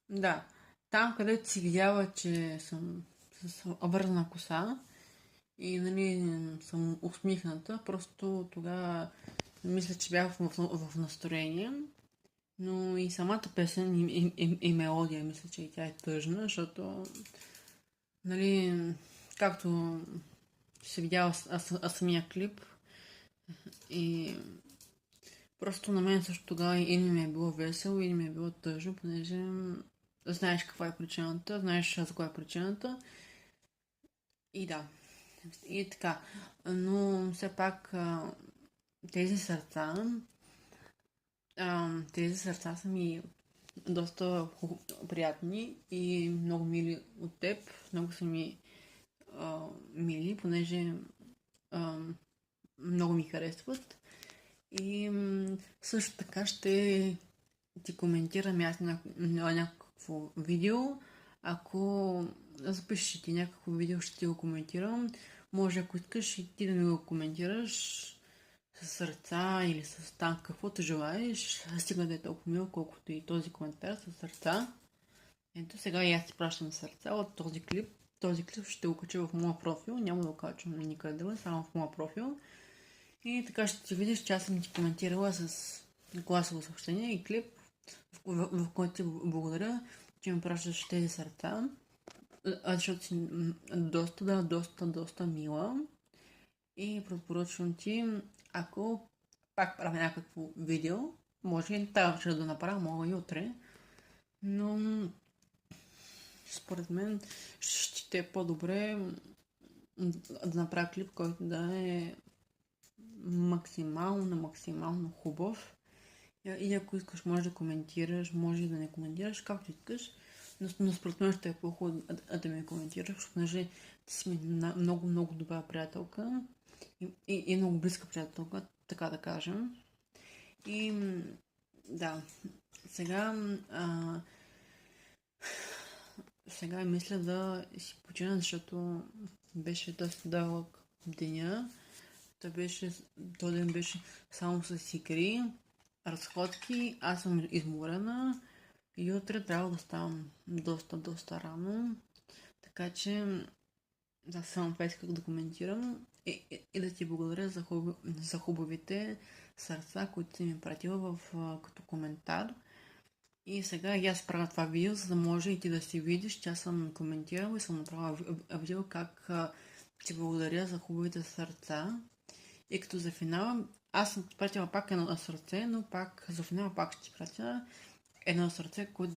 Да, там където си видяла, че съм с обвързана коса и нали, съм усмихната, просто тогава мисля, че бях в настроение, но и самата песен и мелодия, мисля, че и тя е тъжна, защото, нали, както си видяла самия клип и просто на мен също тогава и не ми е било весело, и не ми е било тъжно, понеже знаеш каква е причината, знаеш за коя е причината. И да, и така. Но все пак тези сърца, тези сърца са ми доста приятни и много мили от теб. Много са ми мили, понеже а, много ми харесват. И също така ще ти коментирам аз на някакво видео. Ако запишеш ти някакво видео, ще ти го коментирам. Може, ако искаш и ти да ми го коментираш с сърца или с танк, каквото желаеш. Стига да е толкова мило, колкото и този коментар с сърца. Ето сега и аз ти пращам сърца от този клип. Този клип ще го кача в моя профил. Няма да го качвам никъде, само в моя профил. И така ще ти видиш, че аз съм ти коментирала с гласово съобщение и клип, в който ти благодаря, че ми пращаш тези сърца, защото си доста мила. И препоръчвам ти, ако пак правя някакво видео, може и тази да направя, мога и утре, но според мен ще е по-добре да направя клип, който да е максимално хубав. И ако искаш, може да коментираш, може и да не коментираш, както искаш. Но според мен ще е по-хубаво да ме коментираш, понеже ти си ми много добра приятелка и много близка приятелка, така да кажем. И да, сега, а, сега мисля да си почина, защото беше доста дълъг деня. Този ден беше само с игри, разходки, аз съм изморена и утре трябва да ставам доста рано. Така че, да, само това исках да коментирам и да ти благодаря за хубавите сърца, които си ми пратила като коментар. И сега и аз правя това видео, за да може и ти да си видиш, че аз съм коментирала и съм направила видео как ти благодаря за хубавите сърца. И като за финала, аз съм пратила пак едно сърце, но пак за финала пак ще ти пратя едно сърце,